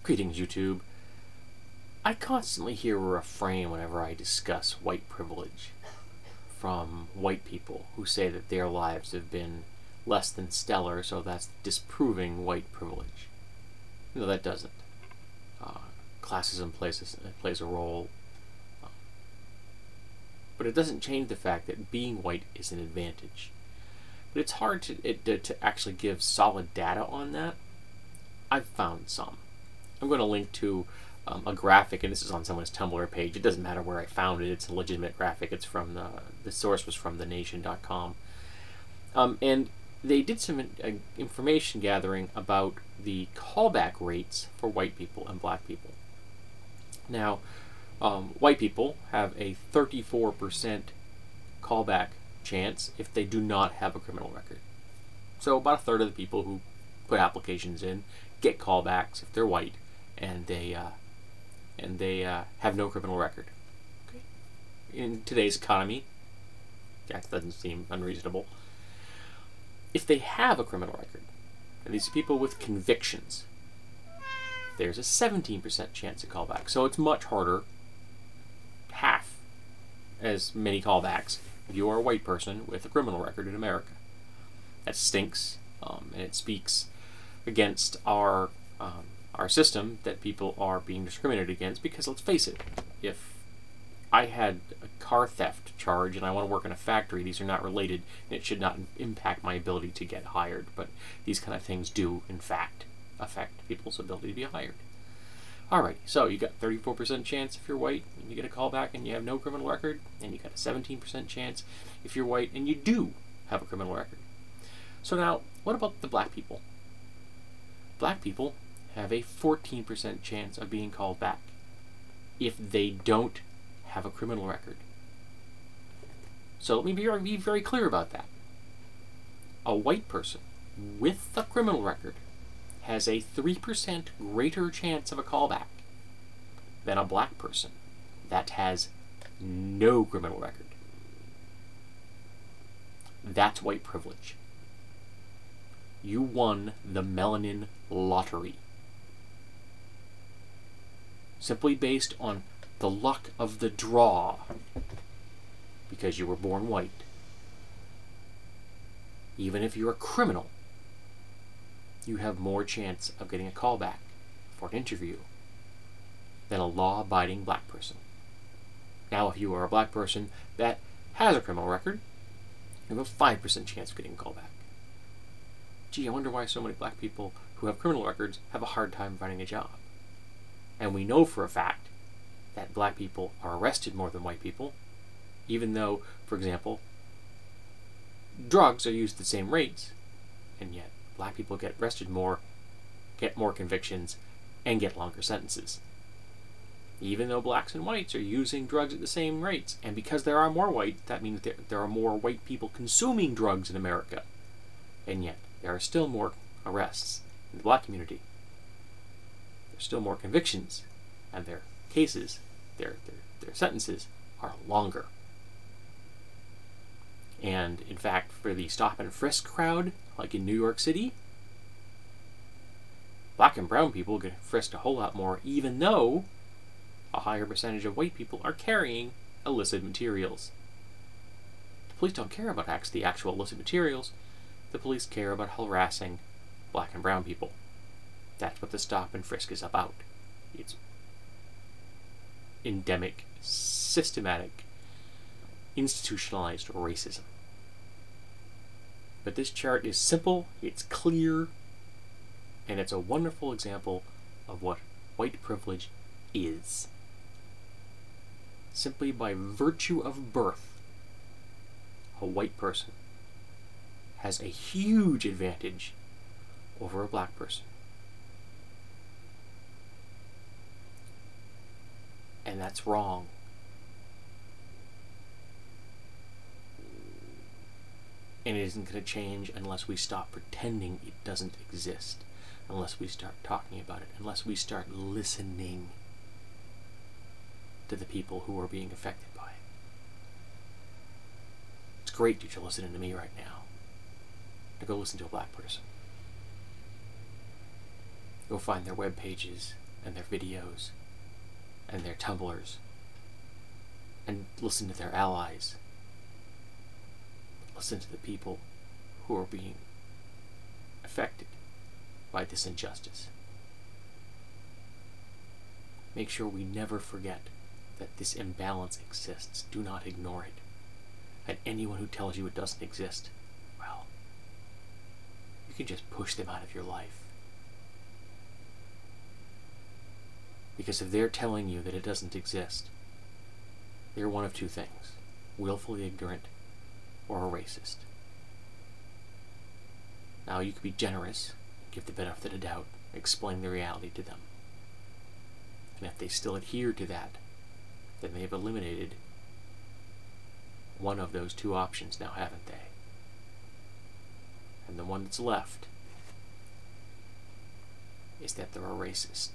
Greetings, YouTube. I constantly hear a refrain whenever I discuss white privilege from white people who say that their lives have been less than stellar, so that's disproving white privilege. No, that doesn't. Classism plays a role, but it doesn't change the fact that being white is an advantage. But it's hard to actually give solid data on that. I've found some. I'm going to link to a graphic, and this is on someone's Tumblr page. It doesn't matter where I found it. It's a legitimate graphic. It's from the source was from thenation.com. And they did some information gathering about the callback rates for white people and black people. Now, white people have a 34% callback chance if they do not have a criminal record. So about a third of the people who put applications in get callbacks if they're white and they have no criminal record. Okay. In today's economy, that doesn't seem unreasonable. If they have a criminal record, and these people with convictions, there's a 17% chance of callback. So it's much harder, half as many callbacks if you are a white person with a criminal record in America. That stinks, and it speaks against our system that people are being discriminated against, because let's face it, if I had a car theft charge and I want to work in a factory, these are not related, and it should not impact my ability to get hired, but these kind of things do, in fact, affect people's ability to be hired. Alright, so you got 34% chance if you're white and you get a callback and you have no criminal record, and you got a 17% chance if you're white and you do have a criminal record. So now, what about the black people? Black people have a 14% chance of being called back if they don't have a criminal record. So let me be very clear about that. A white person with a criminal record has a 3% greater chance of a callback than a black person that has no criminal record. That's white privilege. You won the melanin lottery. Simply based on the luck of the draw, because you were born white. Even if you're a criminal, you have more chance of getting a callback for an interview than a law-abiding black person. Now, if you are a black person that has a criminal record, you have a 5% chance of getting a callback. Gee, I wonder why so many black people who have criminal records have a hard time finding a job. And we know for a fact that black people are arrested more than white people, even though, for example, drugs are used at the same rates, and yet black people get arrested more, get more convictions, and get longer sentences. Even though blacks and whites are using drugs at the same rates, and because there are more white, that means there are more white people consuming drugs in America, and yet there are still more arrests in the black community. There's still more convictions, and their cases, their sentences are longer. And in fact, for the stop and frisk crowd, like in New York City, black and brown people get frisked a whole lot more, even though a higher percentage of white people are carrying illicit materials. The police don't care about the actual illicit materials. The police care about harassing black and brown people. That's what the stop and frisk is about. It's endemic, systematic, institutionalized racism. But this chart is simple, it's clear, and it's a wonderful example of what white privilege is. Simply by virtue of birth, a white person has a huge advantage over a black person. And that's wrong. And it isn't going to change unless we stop pretending it doesn't exist, unless we start talking about it, unless we start listening to the people who are being affected by it. It's great that you're listening to me right now. Now go listen to a black person. Go find their web pages, and their videos and their Tumblrs and listen to their allies. Listen to the people who are being affected by this injustice. Make sure we never forget that this imbalance exists. Do not ignore it. And anyone who tells you it doesn't exist, well, you can just push them out of your life. Because if they're telling you that it doesn't exist, they're one of two things: willfully ignorant or a racist. Now, you could be generous, give the benefit of the doubt, explain the reality to them. And if they still adhere to that, then they've eliminated one of those two options now, haven't they? And the one that's left is that they're a racist.